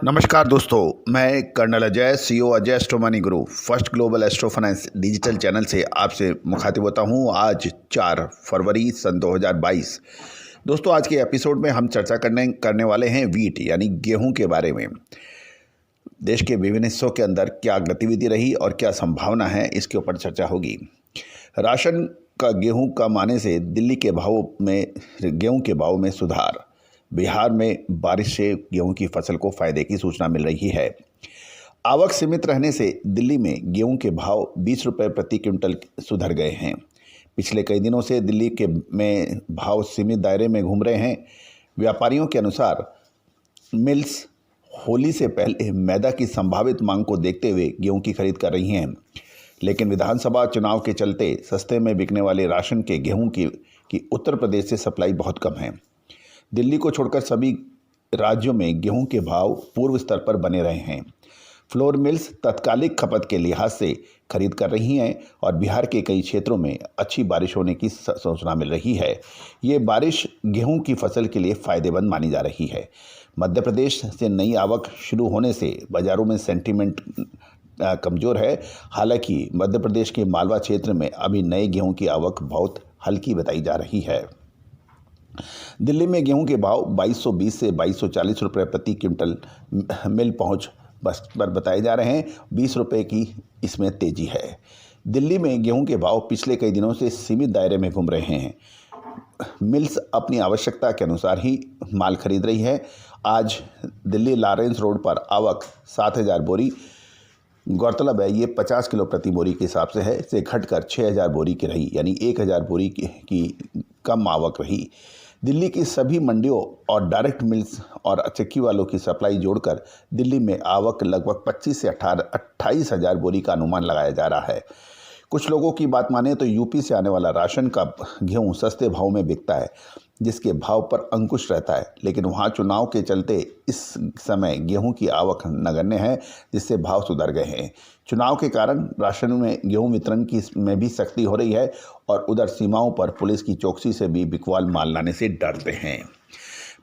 नमस्कार दोस्तों, मैं colonel Ajay, CEO Ajay astro money guru, first global astro finance digital channel से आपसे मुखातिब होता हूं। आज 4 फरवरी सन 2022। दोस्तों, आज के एपिसोड में हम चर्चा करने वाले हैं वीट यानी गेहूं के बारे में। देश के विभिन्न हिस्सों के अंदर क्या गतिविधि रही और क्या संभावना है, इसके ऊपर चर्चा होगी। राशन का गेहूं कम आने से दिल्ली के गेहूं के भाव में सुधार। बिहार में बारिश से गेहूं की फसल को फायदे की सूचना मिल रही है। आवक सीमित रहने से दिल्ली में गेहूं के भाव 20 रुपये प्रति क्विंटल सुधर गए हैं। पिछले कई दिनों से दिल्ली में भाव सीमित दायरे में घूम रहे हैं। व्यापारियों के अनुसार मिल्स होली से पहले मैदा की संभावित मांग को देखते हुए गेहूं की खरीद कर रही हैं, लेकिन विधानसभा चुनाव के चलते सस्ते में बिकने वाले राशन के गेहूं की उत्तर प्रदेश से सप्लाई बहुत कम है। दिल्ली को छोड़कर सभी राज्यों में गेहूं के भाव पूर्व स्तर पर बने रहे हैं। फ्लोर मिल्स तत्कालिक खपत के लिहाज से खरीद कर रही हैं और बिहार के कई क्षेत्रों में अच्छी बारिश होने की सूचना मिल रही है। ये बारिश गेहूं की फसल के लिए फायदेमंद मानी जा रही है। मध्य प्रदेश से नई आवक शुरू होने से बाजारों में सेंटीमेंट कमज़ोर है। हालांकि मध्य प्रदेश के मालवा क्षेत्र में अभी नए गेहूं की आवक बहुत हल्की बताई जा रही है। दिल्ली में गेहूं के भाव 2220 से 2240 रुपये प्रति क्विंटल मिल पहुंच पर बताए जा रहे हैं। 20 रुपये की इसमें तेजी है। दिल्ली में गेहूं के भाव पिछले कई दिनों से सीमित दायरे में घूम रहे हैं। मिल्स अपनी आवश्यकता के अनुसार ही माल खरीद रही है। आज दिल्ली लॉरेंस रोड पर आवक 7000 बोरी, गौरतलब है ये 50 किलो प्रति बोरी के हिसाब से है, से घटकर 6000 बोरी की रही, यानी 1000 बोरी की कम आवक रही। दिल्ली की सभी मंडियों और डायरेक्ट मिल्स और चक्की वालों की सप्लाई जोड़कर दिल्ली में आवक लगभग 25 से 28 हज़ार बोरी का अनुमान लगाया जा रहा है। कुछ लोगों की बात माने तो यूपी से आने वाला राशन का गेहूं सस्ते भाव में बिकता है, जिसके भाव पर अंकुश रहता है, लेकिन वहां चुनाव के चलते इस समय गेहूं की आवक नगण्य है, जिससे भाव सुधर गए हैं। चुनाव के कारण राशन में गेहूं वितरण में भी सख्ती हो रही है और उधर सीमाओं पर पुलिस की चौकसी से भी बिकवाल माल लाने से डरते हैं।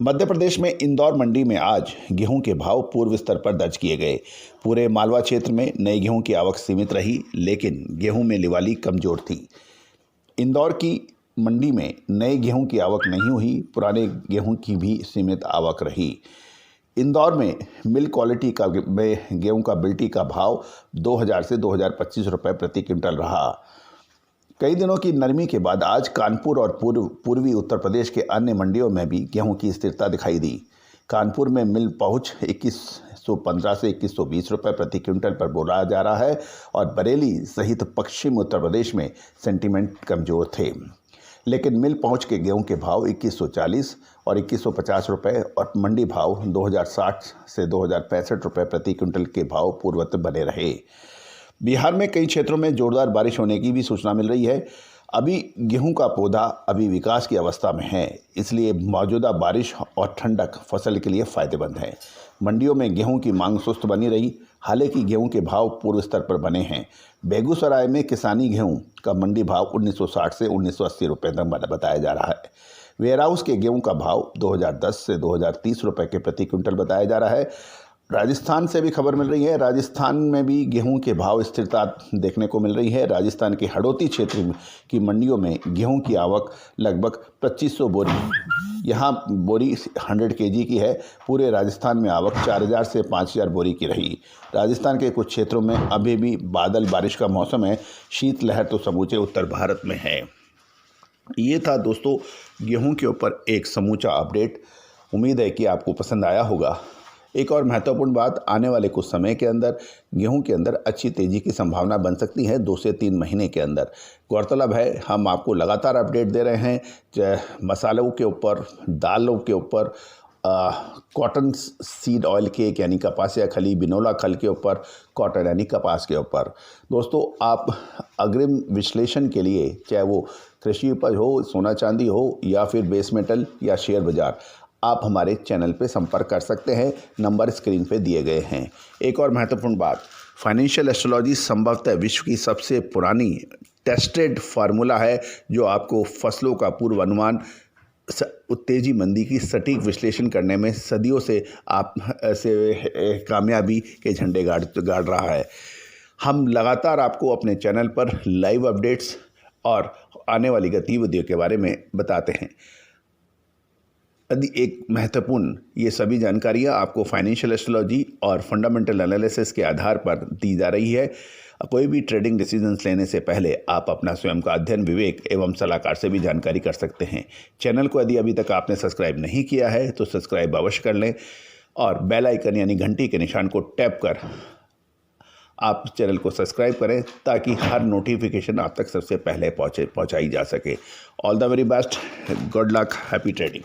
मध्य प्रदेश में इंदौर मंडी में आज गेहूं के भाव पूर्व स्तर पर दर्ज किए गए। पूरे मालवा क्षेत्र में नए गेहूं की आवक सीमित रही, लेकिन गेहूं में लिवाली कमजोर थी। इंदौर की मंडी में नए गेहूं की आवक नहीं हुई, पुराने गेहूं की भी सीमित आवक रही। इंदौर में मिल क्वालिटी का गेहूं का बिल्टी का भाव 2000 से 2025 रुपये प्रति क्विंटल रहा। कई दिनों की नरमी के बाद आज कानपुर और पूर्वी उत्तर प्रदेश के अन्य मंडियों में भी गेहूं की स्थिरता दिखाई दी। कानपुर में मिल पहुंच 2115 से 2120 रुपये प्रति क्विंटल पर बोला जा रहा है और बरेली सहित पश्चिम उत्तर प्रदेश में सेंटीमेंट कमजोर थे, लेकिन मिल पहुंच के गेहूं के भाव 2140 और 2150 रुपये और मंडी भाव 2060 से 2065 रुपये प्रति क्विंटल के भाव पूर्ववत बने रहे। बिहार में कई क्षेत्रों में जोरदार बारिश होने की भी सूचना मिल रही है। अभी गेहूं का पौधा अभी विकास की अवस्था में है, इसलिए मौजूदा बारिश और ठंडक फसल के लिए फायदेमंद है। मंडियों में गेहूं की मांग सुस्त बनी रही, हालांकि गेहूं के भाव पूर्व स्तर पर बने हैं। बेगूसराय में किसानी गेहूं का मंडी भाव 1960 से 1980 रुपये तक बताया जा रहा है। वेयरहाउस के गेहूं का भाव 2010 से 2030 रुपये के प्रति क्विंटल बताया जा रहा है। राजस्थान से भी खबर मिल रही है। राजस्थान में भी गेहूं के भाव स्थिरता देखने को मिल रही है। राजस्थान के हड़ौती क्षेत्र की मंडियों में गेहूं की आवक लगभग 2500 बोरी, यहां बोरी 100 केजी की है। पूरे राजस्थान में आवक 4000 से 5000 बोरी की रही। राजस्थान के कुछ क्षेत्रों में अभी भी बादल बारिश का मौसम है। शीतलहर तो समूचे उत्तर भारत में है। ये था दोस्तों गेहूं के ऊपर एक समूचा अपडेट। उम्मीद है कि आपको पसंद आया होगा। एक और महत्वपूर्ण बात, आने वाले कुछ समय के अंदर गेहूं के अंदर अच्छी तेज़ी की संभावना बन सकती है 2 से 3 महीने के अंदर। गौरतलब है हम आपको लगातार अपडेट दे रहे हैं, चाहे मसालों के ऊपर, दालों के ऊपर, कॉटन सीड ऑयल केक यानी कपासिया खली, बिनोला खल के ऊपर, कॉटन यानी कपास के ऊपर। दोस्तों, आप अग्रिम विश्लेषण के लिए, चाहे वो कृषि उपज हो, सोना चांदी हो या फिर बेस मेटल या शेयर बाज़ार, आप हमारे चैनल पे संपर्क कर सकते हैं। नंबर स्क्रीन पे दिए गए हैं। एक और महत्वपूर्ण बात, फाइनेंशियल एस्ट्रोलॉजी संभवतः विश्व की सबसे पुरानी टेस्टेड फार्मूला है, जो आपको फसलों का पूर्वानुमान तेजी मंदी की सटीक विश्लेषण करने में सदियों से आप से कामयाबी के झंडे गाड़ रहा है। हम लगातार आपको अपने चैनल पर लाइव अपडेट्स और आने वाली गतिविधियों के बारे में बताते हैं। यदि एक महत्वपूर्ण ये सभी जानकारियाँ आपको फाइनेंशियल एस्ट्रोलॉजी और फंडामेंटल एनालिसिस के आधार पर दी जा रही है। कोई भी ट्रेडिंग डिसीजंस लेने से पहले आप अपना स्वयं का अध्ययन, विवेक एवं सलाहकार से भी जानकारी कर सकते हैं। चैनल को यदि अभी तक आपने सब्सक्राइब नहीं किया है तो सब्सक्राइब अवश्य कर लें और बेल आइकन यानी घंटी के निशान को टैप कर आप चैनल को सब्सक्राइब करें ताकि हर नोटिफिकेशन आप तक सबसे पहले पहुंचाई जा सके। All the very best, good luck, happy trading.